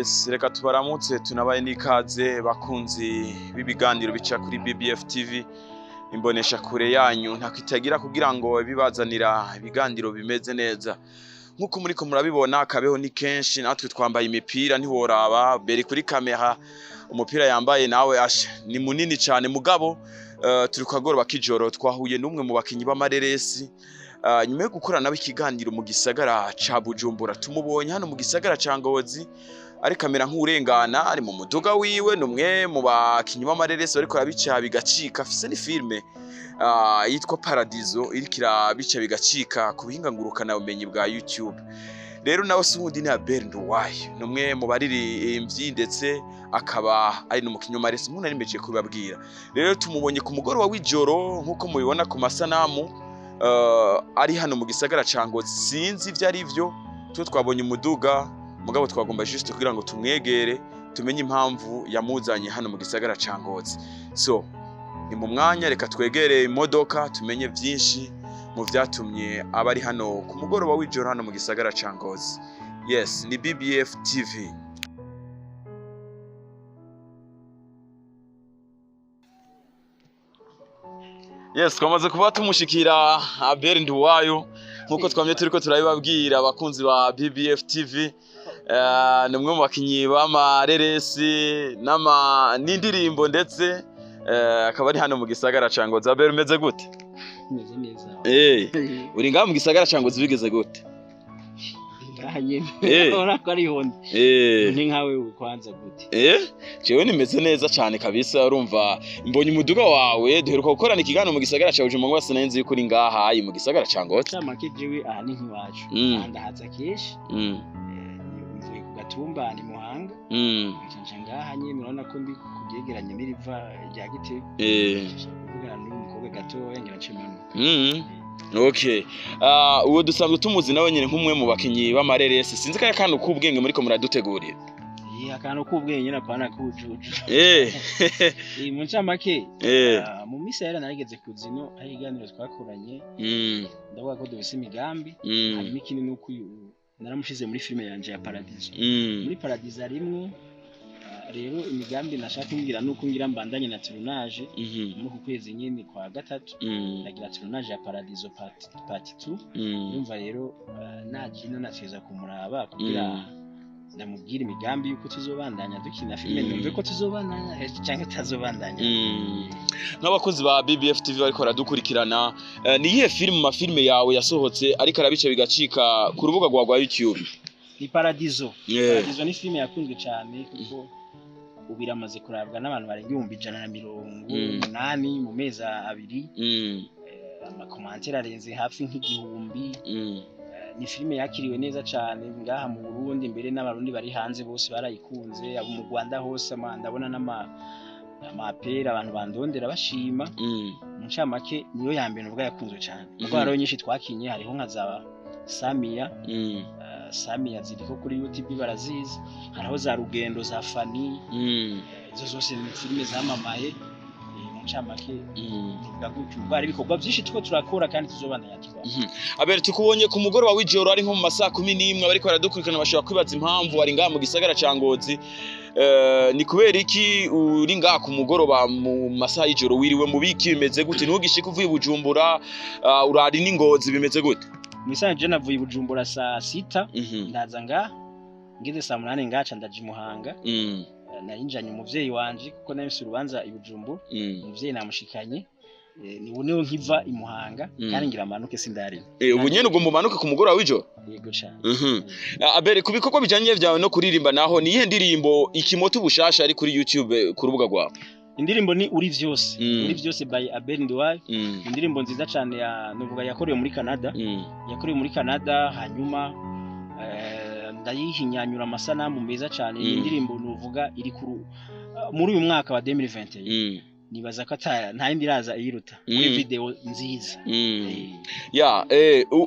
Yes, reka tubaramutse tunabaye n'ikaze bakunzi b'ibiganiro bica kuri BBF TV imbonesha kure yanyu ntakitagira kugira ngo bibazanira ibiganiro bimeze neza nkuko muriko murabibona kabeho ni kenshi natwe twambaye imipira ntiworaba beri kuri kamera umupira yambaye nawe ni munini cyane mugabo turi kwagoroba kijoro twahuye n'umwe mu bakinyi b'amareresi nyuma yo gukorana nabo ikiganiro mu gisagara ca Bujumbura tumubonye hano mu gisagara ca Ngozi ari kamera nk'urengana ari mu muduga wiwe numwe mu bakinyi b'amareresi bariko rabica bigacika afise ni filme yitwa Paradiso irikira bica bigacika ku bihinga ngurukana ubumenyi bwa YouTube. Rero nawe sundi ni Abel Nduwayo numwe mu baririmbyi ndetse akaba ari n'umukinyi w'amareresi umuntu ari meje kubabwira. Rero tumubonye ku mugoroba w'ijoro nkuko mubibona ku masanamu ari hano mu gisagara ca Ngozi sinzi ivyo ari vyo twabonye umuduga mugabo twagomba juste kugira ngo tumwegere tumenye impamvu yamuzanye hano mu gisagara ca Ngozi. So ni mu mwanya reka twegere imodoka tumenye vyinshi mu vyatumye abari hano ku mugoroba w'ijoro hano mu gisagara ca Ngozi. Yes, ni BBF TV. Yes, twamaze kuba tumushikira Abel Nduwayo nkuko twamye turiko turabibabwira abakunzi ba BBF TV. Numwe mu bakinyi b'amareresi n'indirimbo ndetse akaba ari hano mu gisagara ca Ngozi. Abel umeze gute? Meze neza. Uri ngaha mu gisagara ca Ngozi bigeze gute? Ngahanye. Ora ko ari honde. Ni nkawe ukwanza gute? Jewe nimeze neza cyane kabisa urumva mbonye umuduga wawe duheruka gukorana ikiganiro mu gisagara ca Bujumbura ngo sinenzi yuko uri ngaha mu gisagara ca Ngozi. Chamake jewe aha ni nkiwacu. Ndahaza keshi. Mvuye ku Gatumba ni Muhanga. Nje ngaha nyine urabona ko ndi kugegeranya n'iriva rya Gitego. Kuvuga n'umukobwa gato ngira cemano. Okay. Uwo dusanzwe tumuzi nawe nyine nk'umwe mu bakinyi b'amareresi sinzi kaya kantu k'ubwenge muriko muradutegurira. Akantu k'ubwenge nyine apana kujuju. Mu ncamake mu misa yera narigeze kuzino ari iganiro twakoranye. Ndavuga ko dufise imigambi harimo ikindi nuko naramushize muri filme yanje ya Paradiso. Muri Paradiso rimwe rero imigambi nashaka kumbwira nuko ngira mbandanye na tournage mu kwezi nyine kwa gatatu nagira tournage ya Paradiso part 2 yumva rero najino nateza kumuraba kugira ndamubwira imigambi yuko tuzobandanya dukina filme numve ko tuzobandanya cyangwa tazobandanya. N'abakozi ba BBF TV bariko radukurikirana ni iyihe filme yawe yasohotse ariko arabice bigacika ku rubuga rwa YouTube? Ni Paradiso. Paradiso ni filme yakunzwe cyane kuko ubiramaze kurabwa n'abantu barenga 180 mu mezi abiri. Amakomantere arenze hafi nk'igihumbi. Ni filme yakiriwe neza cyane ngaha mu Burundi mbere n'abarundi bari hanze bose barayikunze abo mu Rwanda hose ndabona n'amapera abantu bandondera bashima. Mu ncamake niyo ya mbere ubwo yakunzwe cyane kuko hariho nyinshi twakinye hariho nka za Samia ziriko kuri YouTube barazizi hariho za Rugendo za Fani izo zose ni filme zamamaye mu ncamake bari bikorwa byinshi tuko turakora kandi tuzobandanya tuba. Abel tukubonye ku mugoroba w'ijoro ari nko mu masaha 11 bariko baradukurikirana bashobora kwibaza impamvu ari ngaha mu gisagara ca Ngozi. Ni kubera iki uri ngaha ku mugoroba mu masaha y'ijoro wiriwe mu biki bimeze gute ntugishika uvuye Bujumbura urari n'Ingozi bimeze gute? Misanje je navuye Bujumbura saa 6 ndaza ngaha ngeze saa 8 ngaca ndaje Muhanga. Narinjanye umuvyeyi wanje kuko nabise urubanza i Bujumbura umuvyeyi namushikanye ni niho nkiva i Muhanga kandi ngira amanuke sindari. Ubu nyene ugomba umanuke ku mugoroba w'ijoro? Yego cyane. Abel ku bikorwa bijanye vyawe no kuririmba naho ni iyihe ndirimbo ikimoto ubushasha ari kuri YouTube ku rubuga rwawe? Indirimbo ni uri vyose. Uri vyose by Abel Nduwayo. Indirimbo nziza cyane nuvuga yakorewe muri Canada. Yakorewe muri Canada hanyuma ndayihinyanyura amasanamu meza cyane. Indirimbo nuvuga iri muri uyu mwaka wa 2021. Nibaza ko nta yindi raza iyiruta muri video nziza.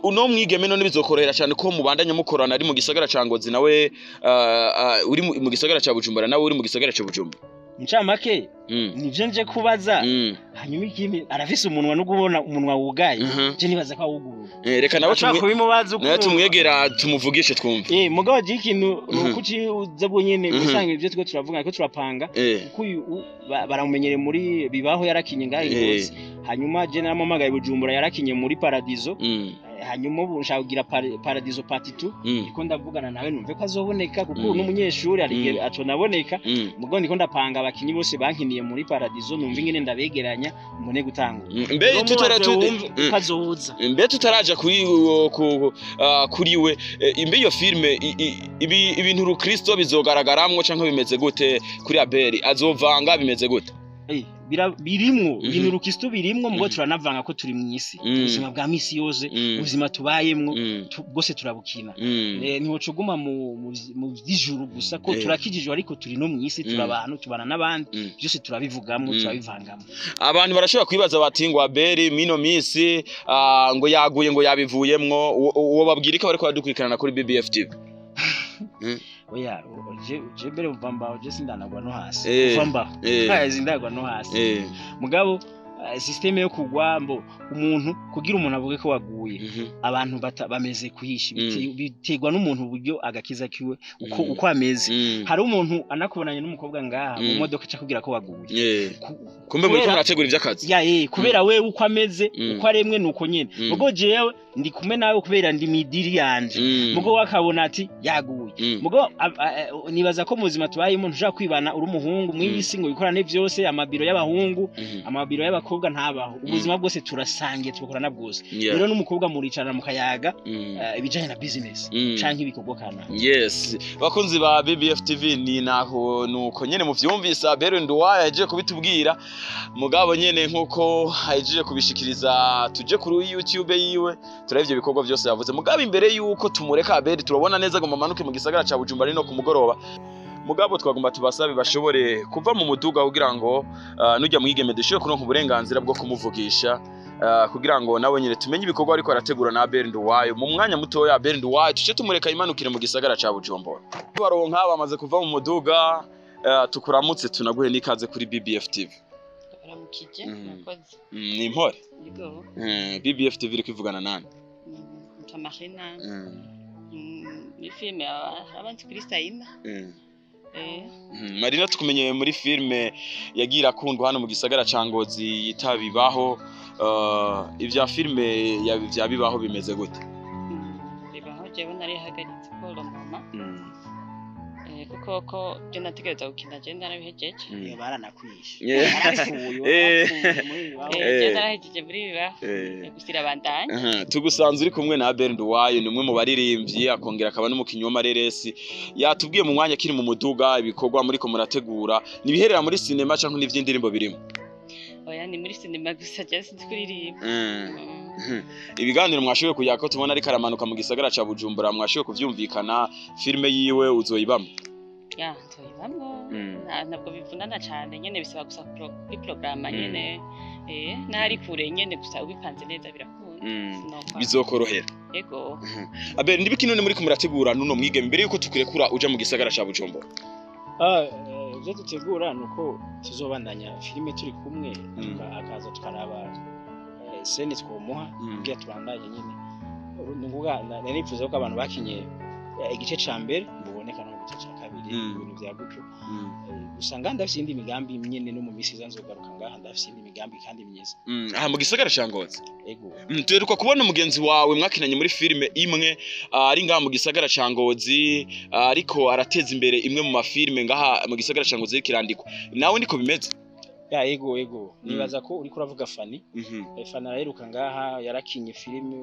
Uno mwigeme none bizokorohera cyane ko mubandanya mukorana ari mu gisagara ca Ngozi nawe uri mu gisagara ca Bujumbura nawe uri mu gisagara ca Bujumbura. incamake nivyo nje kubaza hanyuma ikindi arafise umunwa no kubona umunwa wugaye je nibaza ko awuguru reka nawe tumwegera tumuvugishe twumve mugabo je ikintu nukuci uzabwo nyene gusanga ivyo twe turavuga ko turapanga kuko baramumenyere muri bibaho yarakinye ngahe Ngozi hanyuma je naramamagaye Bujumbura yarakinye muri Paradiso hanyuma ubu nshaka kugira Paradiso part 2 iko ndavugana nawe numve ko azoboneka kuko n'umunyeshuri ari aco naboneka mugabo ndiko ndapanga abakinyi bose bankiniye muri Paradiso numve ingene ndabegeranya mbone gutangura mbe tutaraja kuri we imbe iyo filme ibintu rukristo bizogaragaramwo canke bimeze gute kuri Abeli azovanga bimeze gute birimwo ibintu rukisto birimwo mugabo turanavanga ko turi mwisi ubuzima bwa misi yose ubuzima tubayemwo bwose turabukina niho cuguma mu dijuru gusa ko turakijijwe ariko turi no mwisi turabantu tubana n'abandi byose turabivugamo turabivangamo abantu barashobora kwibaza bati ngo Abeli mino misi ngo yaguye ngo yabivuyemwo uwo babwira ko bariko badukurikirana kuri BBF TV oya je bere mvamba je sindanagwa no hasi mvamba ndagwa no hasi mugabo systeme yo kugwambo umuntu kugira umuntu avuge ko waguye abantu bameze kuhisha bitegwa n'umuntu buryo agakiza kiwe uko ameze hari umuntu anakubonanye n'umukobwa ngaha mu modoka cyo kugira ko waguye kumbe muri ko murategura ivy'akazi kubera we uko ameze uko aremwe nuko nyene mugo jewe ndi kumwe nawe kubera ndi midiri yanje mugo wakabona ati yaguye mugo nibaza ko muzima tubayemo ntuja kwibana uri umuhungu mw'isi ngo bikorane byose amabiro y'abahungu amabiro y'abakobwa ntabaho ubuzima bwose turasangiye tukorana bwose rero n'umukobwa muricarana mukayaga ibijanye na business canke ibikorwa kana yes bakunzi ba BBF TV ni naho nuko nyene muvyumvisa Abeli Nduwayo yaje kubitubwira mugabo nyene nkuko haje kubishikiriza tuje kuri YouTube yiwe turavye ibikorwa byose yavuze mugabo imbere yuko tumureka Abeli turabona neza ngo mamanuke mu gisagara ca Bujumbura no ku mugoroba mugabo twagomba tubasabe bashobore kuva mu muduga kugira ngo nujya mwigeme dushire kuronka uburenganzira bwo kumuvugisha kugira ngo nawe nyine tumenye ibikorwa ariko arategura na Abeli Nduwayo mu mwanya muto ya Abeli Nduwayo tuce tumureka imanukire mu gisagara ca Bujumbura baronka bamaze kuva mu muduga tukuramutse tunaguhe nikaze kuri BBF TV baramukije nakoze ni impore BBF TV iri kwivugana nani Tamarina ni filme abantu Kristaina Marina tukumenye muri filme yagira kundwa hano mu gisagara ca Ngozi yitabibaho ivya filme ya bibaho bimeze gute bibaho jewe nari hagaritse ko mama kuko je nategereza gukina je ndarabihejeje baranakwishe je ndarahejeje muri bibaho gusira bandanye tugusanze uri kumwe na Abeli Nduwayo ni umwe mu baririmbyi akongera akaba n'umukinyi w'amareresi yatubwiye mu mwanya kiri mu muduga ibikorwa muri ko murategura nibiherera muri cinema canke n'ivy'indirimbo birimo oya ni muri cinema gusa je sinzikuririmba ibiganiro mwashoboye kujya ko tubona ari karamanuka mu gisagara ca Bujumbura mwashoboye kuvyumvikana filme yiwe uzoyibamo nzoyibamo ntabwo bivunana cyane nyene bisaba gusa kuri programa nyene nari kure nyene gusa ubipanze neza birakunda bizokorohera yego Abeli ndibiki none muri kumurategura nuno mwigeme mbere yuko tukurekura uja mu gisagara ca Bujumbura je dutegura nuko tuzobandanya filime turi kumwe akaza tukaraba sene twomuha kugira tubandanye nyene nukuvuga narifuza ko abantu bakinye igice ca mbere buboneka no mu gice ca kabiri ibintu vya gutyo usanga ndafise indi migambi nyene no mu misi zanzogaruka ngaha ndafise indi migambi kandi myiza mu gisagara ca Ngozi ego tuheruka kubona mugenzi wawe mwakinanye muri filime imwe ari ngaha mu gisagara ca Ngozi ariko arateza imbere imwe mu mafilime ngaha mu gisagara ca Ngozi kirandikwa nawe niko bimeze ego nibaza ko uri kuravuga Fani Fani araheruka ngaha yarakinye filime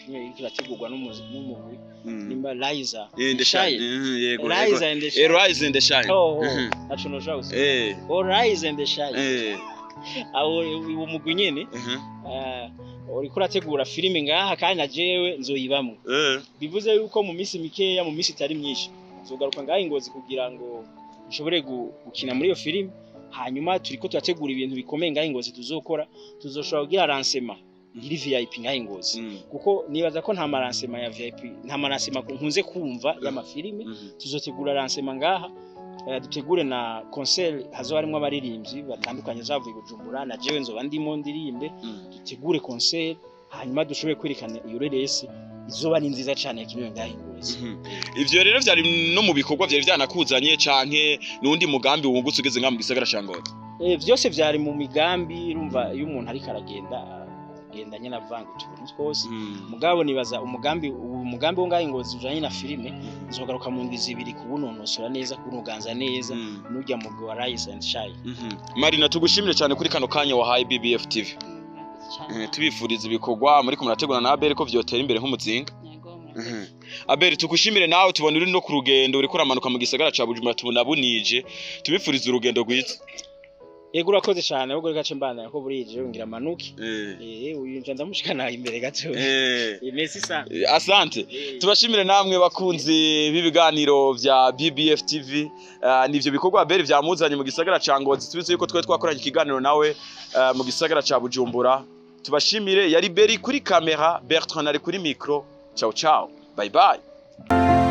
iri kirategurwa n'umugwi nimba Liza yego Liza and the Shine naco no jawuse Liza and the Shine aho uwo mugwi nyene uri kurategura filime ngaha kandi najewe nzoyibamwe bivuze yuko mu misi mikeya mu misi itari myinshi nzogaruka ngaha Ngozi kugira ngo nshobore gukina muri iyo filime hanyuma turiko turategura ibintu bikomeye ngaho Ngozi tuzoshobora kugira lancement iri VIP ngaho Ngozi kuko nibaza ko nta lancement ya VIP nta lancement nkunze kumva y'amafilime tuzotegura lancement ngaha dutegure na concert hazo harimo abaririmbyi batandukanye zavuye Bujumbura na jewe nzoba ndimo ndirimbe dutegure concert hanyuma dushobore kwerekana iyo reresi izoba ni nziza cyane yakimwe ngahingozi. Ivyo rero vyari no mu bikorwa vyari vyanakuzanye canke nundi mugambi wungutse ugeze nka mu gisagara ca Ngozi? Vyose vyari mu migambi urumva iyo umuntu ariko aragenda gendanye na vanga tubuntu twose mugabo nibaza umugambi wo ngahingozi ujanye na filime nzogaruka mu ndwi zibiri kubunonosora neza kunuganza neza nujya mu go Rise and Shine. Marina tugushimire cyane kuri kano kanya wahaye BBF TV. Tubifuriza ibikorwa muri ko murategura na Abel ko vyotera imbere nk'umuzinga. Abel tugushimire nawe tubona uri no ku rugendo uri kuramanuka mu gisagara ca Bujumbura tubona bunije tubifuriza urugendo rwiza. Yego urakoze cyane ahubwo gace mbana ko burije ngira manuki uyu nje ndamushikana imbere gato merci sana asante tubashimire namwe bakunzi b'ibiganiro vya BBF TV nivyo bikorwa Abel vyamuzanye mu gisagara ca Ngozi tubize yuko twe twakoranye ikiganiro nawe mu gisagara ca Bujumbura tubashimire yari Beri kuri kamera Bertrand ari kuri micro ciao ciao bye bye.